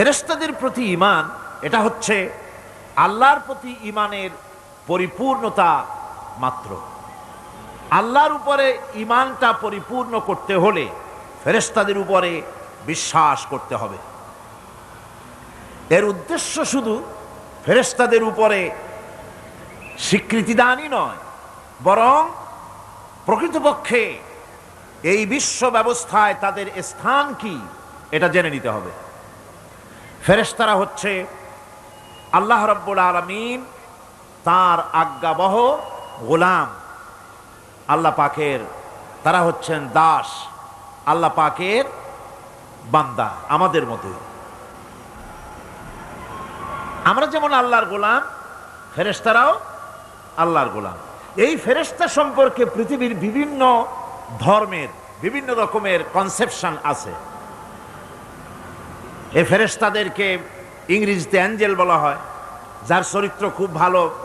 ফেরেশতাদের প্রতি ঈমান এটা হচ্ছে আল্লাহর প্রতি ঈমানের পরিপূর্ণতা মাত্র। আল্লাহর উপরে ঈমানটা পরিপূর্ণ করতে হলে ফেরেশতাদের উপরে বিশ্বাস করতে হবে। এর উদ্দেশ্য শুধু ফেরেশতাদের উপরে স্বীকৃতি দানই নয়, বরং প্রকৃতপক্ষে এই বিশ্ব ব্যবস্থায় তাদের স্থান কি এটা জেনে নিতে হবে। ফেরেশতারা হচ্ছে আল্লাহ রাব্বুল আলামিন তার আজ্ঞাবহ গোলাম, আল্লাহ পাকের তারা হচ্ছেন দাস, আল্লাহ পাকের বান্দা। আমাদের মতো আমরা যেমন আল্লাহর গোলাম, ফেরেশতারাও আল্লাহর গোলাম। এই ফেরেশতা সম্পর্কে পৃথিবীর বিভিন্ন ধর্মের বিভিন্ন রকমের কনসেপশন আছে। এই ফেরেশতাদেরকে ইংরেজিতে অ্যাঞ্জেল বলা হয়, যার চরিত্র খুব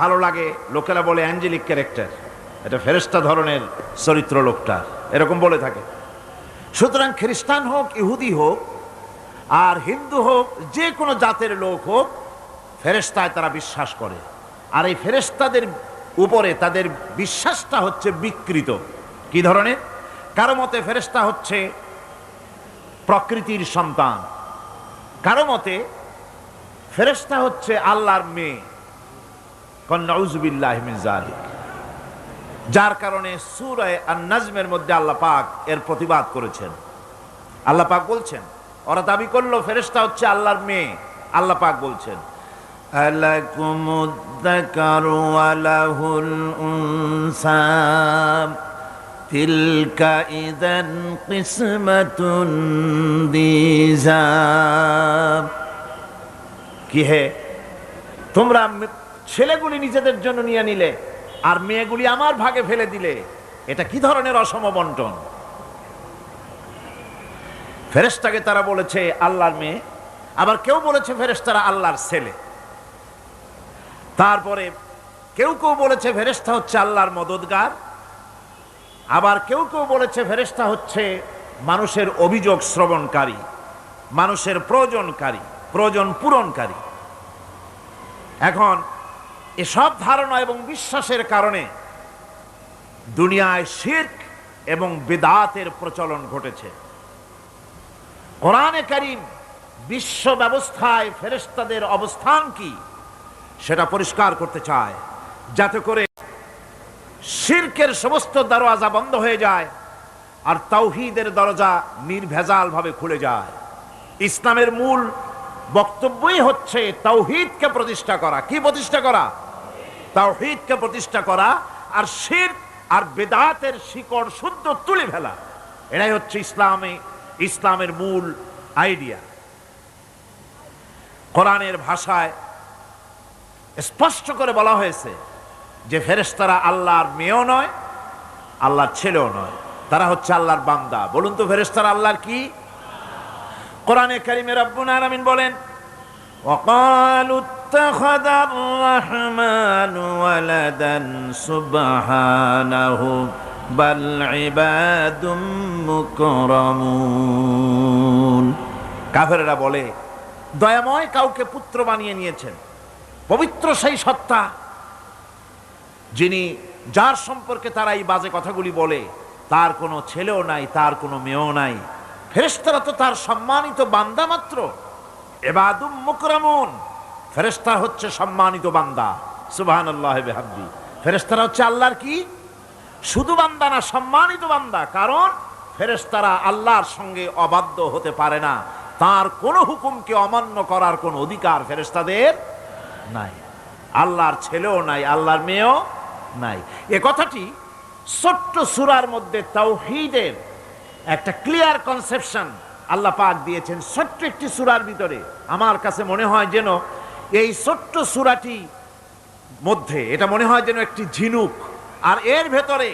ভালো লাগে, লোকেরা বলে অ্যাঞ্জেলিক ক্যারেক্টার, এটা ফেরেশতা ধরনের চরিত্র লোকটা, এরকম বলে থাকে। সুতরাং খ্রিস্টান হোক, ইহুদি হোক, আর হিন্দু হোক, যে কোনো জাতের লোক হোক, ফেরেশতায় তারা বিশ্বাস করে। আর এই ফেরেশতাদের উপরে তাদের বিশ্বাসটা হচ্ছে বিকৃত। কি ধরনের? কারো মতে ফেরেশতা হচ্ছে প্রকৃতির সন্তান, কারো মতে ফেরেশতা হচ্ছে আল্লাহর মেয়ে, নাউযুবিল্লাহি মিন যালিক। যার কারণে সূরা আন-নাজমের মধ্যে আল্লাহ পাক এর প্রতিবাদ করেছেন। আল্লাহ পাক বলছেন, ওরা দাবি করলো ফেরেশতা হচ্ছে আল্লাহর মেয়ে। আল্লাহ পাক বলছেন, আলাকুমুদ যাকারু ওয়া লাহুল উনসা তিলকা ইযান কিসমাতুন দিযা। কি হে, তোমরা ছেলেগুলি নিজেদের জন্য নিয়ে নিলে আর মেয়েগুলি আমার ভাগে ফেলে দিলে, এটা কি ধরনের অসম বন্টন? ফেরেশতাকে তারা বলেছে আল্লাহর মেয়ে, আবার কেউ বলেছে ফেরেশতারা আল্লাহর ছেলে। তারপরে কেউ কেউ বলেছে ফেরেশতা হচ্ছে আল্লাহর মদদগার, আবার কেউ কেউ বলেছে ফেরেশতা হচ্ছে মানুষের অভিযোগ শ্রবণকারী, মানুষের প্রয়োজন পূরণকারী। এখন এসব ধারণা এবং বিশ্বাসের কারণে দুনিয়ায় শিরক এবং বিদআতের প্রচলন ঘটেছে। কোরআনে কারীম বিশ্ব ব্যবস্থায় ফেরেশতাদের অবস্থান কি সেটা পরিষ্কার করতে চায়, যাতে করে শিরকের সমস্ত দরওয়াজা বন্ধ হয়ে যায় আর তাওহীদের দরজা নির্ভেজাল ভাবে খুলে যায়। ইসলামের মূল বক্তব্যই হচ্ছে তাওহীদকে প্রতিষ্ঠা করা। কি প্রতিষ্ঠা করা? তাওহীদকে প্রতিষ্ঠা করা, আর শিরক আর বিদআতের শিকড় শুদ্ধ তুলে ফেলা। এটাই হচ্ছে ইসলামের মূল আইডিয়া। কোরআনের ভাষায় স্পষ্ট করে বলা হয়েছে যে ফেরেশতারা আল্লাহর মেয়েও নয়, আল্লাহর ছেলেও নয়, তারা হচ্ছে আল্লাহর বান্দা। বলুন তো ফেরেশতারা আল্লাহর কি? কোরআনে কারীমে রব্বুল আলামিন বলেন, ওয়াকালু ইত্তাখাযার রাহমানু ওয়ালাদান সুবহানাহু বাল ইবাদুম মুকরামুন। কাফেররা বলে দয়াময় কাউকে পুত্র বানিয়ে নিয়েছেন। পবিত্র সেই সত্তা যার সম্পর্কে তারা এই বাজে কথাগুলি বলে, তার কোনো ছেলেও নাই, তার কোনো মেয়েও নাই। ফেরেশতারা তো তার সম্মানিত বান্দা মাত্র। ইবাদুম মুকরামুন, ফেরেশতা হচ্ছে সম্মানিত বান্দা। সুবহানাল্লাহি ওয়া বিহামদিহি। ফেরেশতারা হচ্ছে আল্লাহর কি? শুধু বান্দা না, সম্মানিত বান্দা। কারণ ফেরেশতারা আল্লাহর সঙ্গে অবাধ্য হতে পারে না, তার কোনো হুকুমকে অমান্য করার কোনো অধিকার ফেরেশতাদের নাই। আল্লাহর ছেলেও নাই, আল্লাহর মেয়েও নাই। এ কথাটি ছোট্ট সূরার মধ্যে তাওহীদের একটা ক্লিয়ার কনসেপশন আল্লাহ পাক দিয়েছেন, ছোট্ট একটি সূরার ভিতরে। আমার কাছে মনে হয় যেন এই ছোট্ট সূরাটি মধ্যে এটা মনে হয় যেন একটি ঝিনুক, আর এর ভেতরে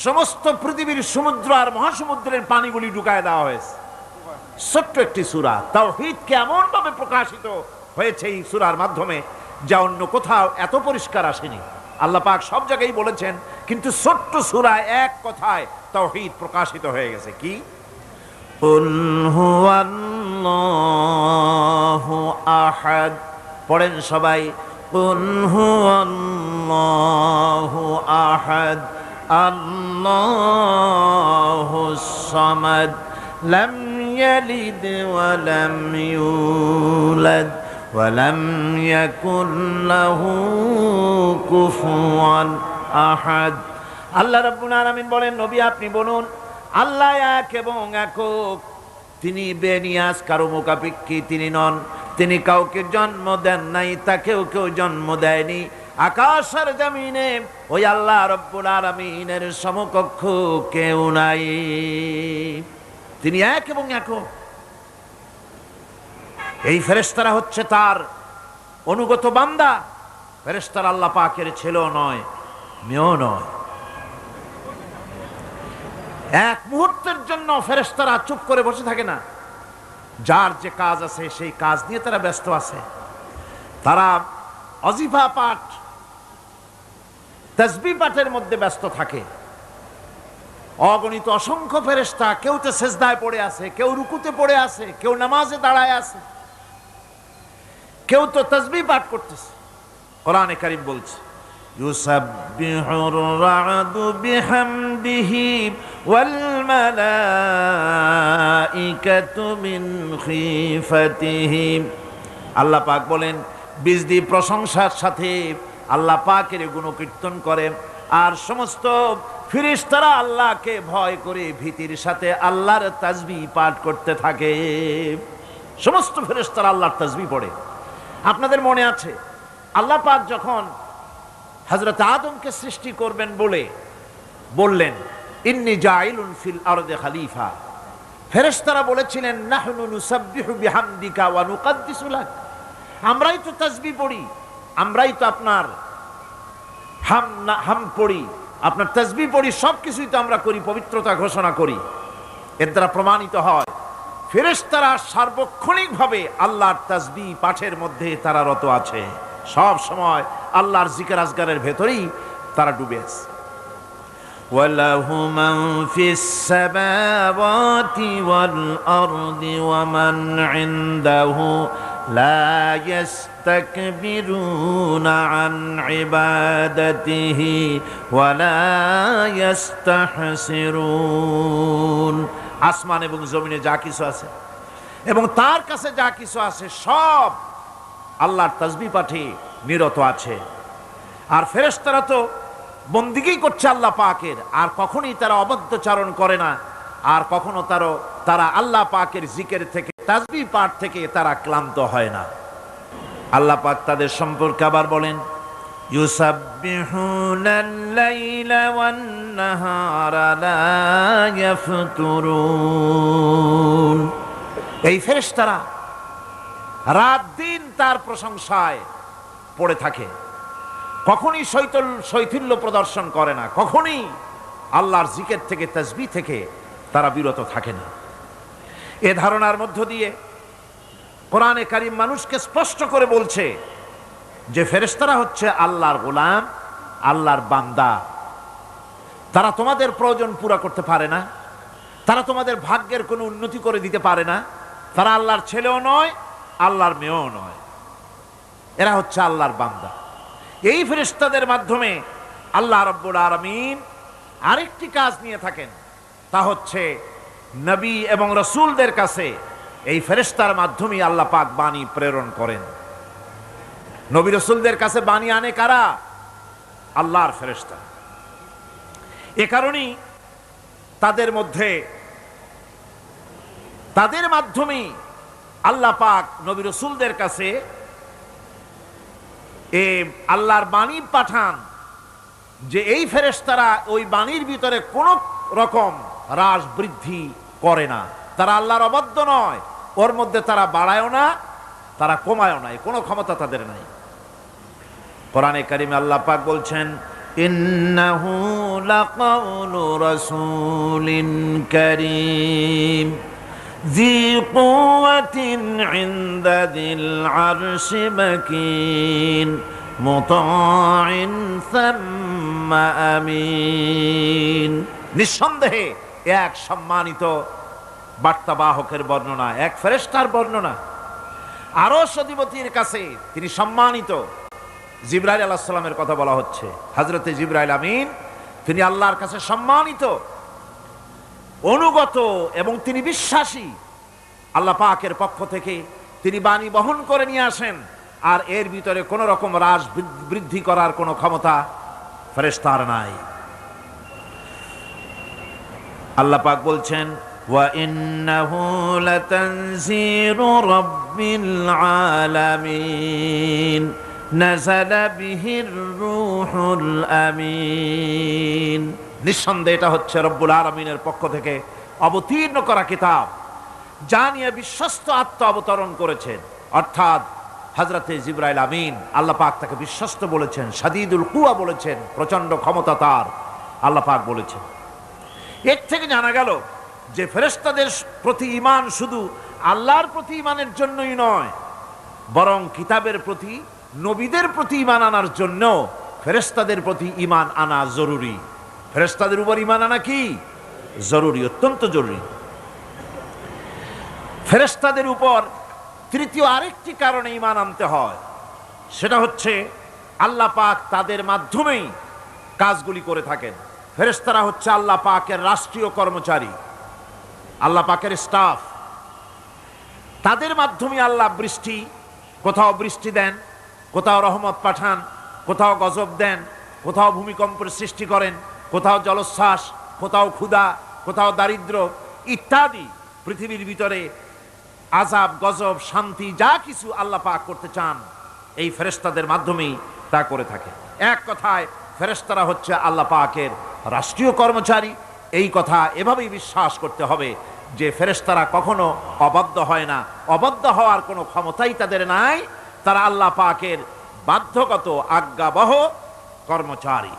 সমস্ত পৃথিবীর সমুদ্র আর মহাসমুদ্রের পানিগুলি ঢুকায় দেওয়া হয়েছে। ছোট্ট একটি সূরা, তাওহীদকে এমন ভাবে প্রকাশিত হয়েছে এই সূরার মাধ্যমে যা অন্য কোথাও এত পরিষ্কার আসেনি। আল্লাহ পাক সব জায়গায় বলেছেন, কিন্তু ছোট্ট সূরায় এক কথায় তাওহীদ প্রকাশিত হয়ে গেছে। কি? কুল হুয়াল্লাহু হুয়াল্লাহু আহাদ। পড়েন সবাই, কুল হুয়াল্লাহু আহাদ আল্লাহুস সামাদ লাম ইয়ালিদ ওয়া লাম ইউলাদ ওয়া লাম ইয়াকুল লাহু কুফুয়ান আহাদ। আল্লাহ রাব্বুল আলামিন বলেন, নবী আপনি বলুন, আল্লাহ এক এবং একক, তিনি বেনিয়াজ, কারো মুখাপেক্ষী তিনি নন, তিনি কাউকে জন্ম দেন নাই, তাকেও কেউ জন্ম দেয়নি। আকাশ আর জমিনে ওই আল্লাহ রাব্বুল আলামিনের সমকক্ষ কেউ নাই, তিনি এক এবং একক। এই ফেরেশতারা হচ্ছে তার অনুগত বান্দা। ফেরেশতারা আল্লাহ পাকের ছেলেও নয়, মেয়েও নয়। এক মুহূর্তের জন্য ফেরেশতারা চুপ করে বসে থাকে না, যার যে কাজ আছে সেই কাজ নিয়ে তারা ব্যস্ত আছে। তারা অজিফা পাঠ, তাসবিহ পাঠের মধ্যে ব্যস্ত থাকে। অগণিত অসংখ্য ফেরেশতা, কেউ তো সেজদায় পড়ে আছে, কেউ রুকুতে পড়ে আছে, কেউ নামাজে দাঁড়ায় আছে, কেউ তো তাসবিহ পাঠ করতেছে। কোরআনে কারীম বলছে, ইউসাব্বিহুর রা'দু বিহামদিহি ওয়াল মালাইকাতু মিন খিফাতিহি। আল্লাহ পাক বলেন, বিজদি প্রশংসার সাথে আল্লাহ পাকের গুণকীর্তন করে, আর সমস্ত ফেরেশতারা আল্লাহকে ভয় করে ভীতির সাথে আল্লাহর তাসবিহ পাঠ করতে থাকে। সমস্ত ফেরেশতারা আল্লাহর তাসবিহ পড়ে। আপনাদের মনে আছে, আল্লাহ পাক যখন হযরত আদমকে সৃষ্টি করবেন বলে বললেন, ইন্নী জাইলুন ফিল আরদি খলিফা, ফেরেশতারা বলেছিলেন, নাহনু নুসাব্বিহু বিহামদিকা ওয়া নুকাদ্দিসু লাক, আমরাই তো তাসবিহ পড়ি, আমরাই তো আপনার হাম পড়ি, আপনার তাসবিহ পড়ি, সবকিছুই তো আমরা করি, পবিত্রতা ঘোষণা করি। এর দ্বারা প্রমাণিত হয় ফেরেশতারা সার্বক্ষণিকভাবে আল্লাহর তাসবিহ পাঠের মধ্যে তারা রত আছে। সব সময় আল্লাহর জিকির আজগারের ভেতরেই তারা ডুবে আছে। ওয়ালাহু মান ফিস সামাওয়াতি ওয়াল আরদি ওয়া মান ইনদাহু লা ইস্তাকবিরুনা আন ইবাদাতিহি ওয়া লা ইস্তাহসিরুন। আসমান এবং জমিনে যা কিছু আছে এবং তার কাছে যা কিছু আছে সব আল্লাহর তাসবিহ পাঠে নিরত আছে। আর ফেরেশতারা তো বন্দিগি করছে আল্লাহ পাকের, আর কখনোই তারা অবদ্ধচারণ করে না, আর কখনো তারা আল্লাহ পাকের জিকির থেকে, তাসবিহ পাঠ থেকে তারা ক্লান্ত হয় না। আল্লাহ পাক তাদের সম্পর্কে আবার বলেন, ইউসাব্বিহুনাল লাইলা ওয়ান নাহারা লা ইয়াফতুরুন। এই ফেরেশতারা রাত দিন তার প্রশংসায় পড়ে থাকে, কখনই শৈথিল্য প্রদর্শন করে না, কখনই আল্লাহর জিকির থেকে, তাসবিহ থেকে তারা বিরত থাকে না। এ ধারণার মধ্য দিয়ে কোরআনে কারীম মানুষকে স্পষ্ট করে বলছে যে ফেরেশতারা হচ্ছে আল্লাহর গোলাম, আল্লাহর বান্দা। তারা তোমাদের প্রয়োজন পুরা করতে পারে না, তারা তোমাদের ভাগ্যের কোনো উন্নতি করে দিতে পারে না, তারা আল্লাহর ছেলেও নয়, আল্লাহর মেয়েও নয়, এরা হচ্ছে আল্লাহর বান্দা। এই ফেরেশতাদের মাধ্যমে আল্লাহ রাব্বুল আলামিন আরেকটি কাজ নিয়ে থাকেন, তা হচ্ছে নবী এবং রাসূলদের কাছে এই ফেরেশতার মাধ্যমে আল্লাহ পাক বাণী প্রেরণ করেন। নবী রাসূলদের কাছে বাণী আনে কারা? আল্লাহর ফেরেশতা। এ কারণেই তাদের মাধ্যমে আল্লাহ পাক নবী রাসূলদের কাছে আল্লাহর বাণী পাঠান, যে এই ফেরেশতারা ওই বাণীর ভিতরে কোনো রকম হ্রাস বৃদ্ধি করে না, তারা আল্লাহর অবাধ্য নয়, ওর মধ্যে তারা বাড়ায়ও না, তারা কমায়ও না, কোনো ক্ষমতা তাদের নাই। কোরআনে কারিমে আল্লাহ পাক বলছেন, ইন্নাহু লাকাউলু রাসূলিন কারীম ذي قوة عند ذي العرش مكين مطاع ثم أمين। নিঃসন্দেহে এক সম্মানিত বার্তাবাহকের বর্ণনা, এক ফেরেশতার বর্ণনা। আরশ অধিপতির কাছে তিনি সম্মানিত। জিবরাইল আলাইহিস সালামের কথা বলা হচ্ছে। হযরতে জিবরাইল আমিন তিনি আল্লাহর কাছে সম্মানিত, অনুগত এবং তিনি বিশ্বাসী। আল্লাহ পাকের পক্ষ থেকে তিনি বাণী বহন করে নিয়ে আসেন, আর এর ভিতরে কোন রকম হ্রাস বৃদ্ধি করার কোনো ক্ষমতা ফেরেশতার নাই। আল্লাহ পাক বলছেন, ওয়া ইন্নাহু লাতানজিরু রাব্বিল আলামিন নাযালা বিহির রূহুল আমিন। নিঃসন্দেহে এটা হচ্ছে রব্বুল আলামিনের পক্ষ থেকে অবতীর্ণ করা কিতাব, যা নিয়ে বিশ্বস্ত আত্মা অবতরণ করেছেন, অর্থাৎ হযরতে জিবরাইল আমিন। আল্লাহ পাক তাকে বিশ্বস্ত বলেছেন, শাদীদুল কুওয়া বলেছেন, প্রচন্ড ক্ষমতা তার, আল্লাহ পাক বলেছেন। এর থেকে জানা গেল যে ফেরেশতাদের প্রতি ঈমান শুধু আল্লাহর প্রতি ঈমানের জন্যই নয়, বরং কিতাবের প্রতি, নবীদের প্রতি ঈমান আনার জন্য ফেরেশতাদের প্রতি ঈমান আনা জরুরি। ফেরেশতাদের উপর ঈমান আনা কি জরুরি, অত্যন্ত জরুরি। ফেরেশতাদের উপর তৃতীয় আরেকটি কারণে ঈমান আনতে হয়, সেটা হচ্ছে আল্লাহ পাক তাদের মাধ্যমেই কাজগুলি করে থাকেন। ফেরেশতারা হচ্ছে আল্লাহ পাকের রাষ্ট্রীয় কর্মচারী, আল্লাহ পাকের স্টাফ। তাদের মাধ্যমে আল্লাহ বৃষ্টি, কোথাও বৃষ্টি দেন, কোথাও রহমত পাঠান, কোথাও গজব দেন, কোথাও ভূমিকম্পের সৃষ্টি করেন, কোথাও জলোচ্ছ্বাস, কোথাও ক্ষুধা, কোথাও দারিদ্র ইত্যাদি। পৃথিবীর ভিতরে আযাব, গজব, শান্তি যা কিছু আল্লাহ পাক করতে চান, এই ফেরেশতাদের মাধ্যমেই তা করে থাকে। এক কথায় ফেরেশতারা হচ্ছে আল্লাহ পাকের রাষ্ট্রীয় কর্মচারী। এই কথা এভাবেই বিশ্বাস করতে হবে যে ফেরেশতারা কখনো অবাধ্য হয় না, অবাধ্য হওয়ার কোনো ক্ষমতাই তাদের নাই। তারা আল্লাহ পাকের বাধ্যগত আজ্ঞাবহ কর্মচারী।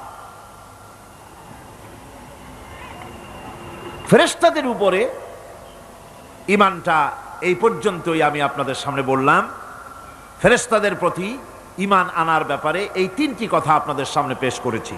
ফেরেশতাদের উপরে ঈমানটা এই পর্যন্তই আমি আপনাদের সামনে বললাম। ফেরেশতাদের প্রতি ঈমান আনার ব্যাপারে এই তিনটি কথা আপনাদের সামনে পেশ করেছি।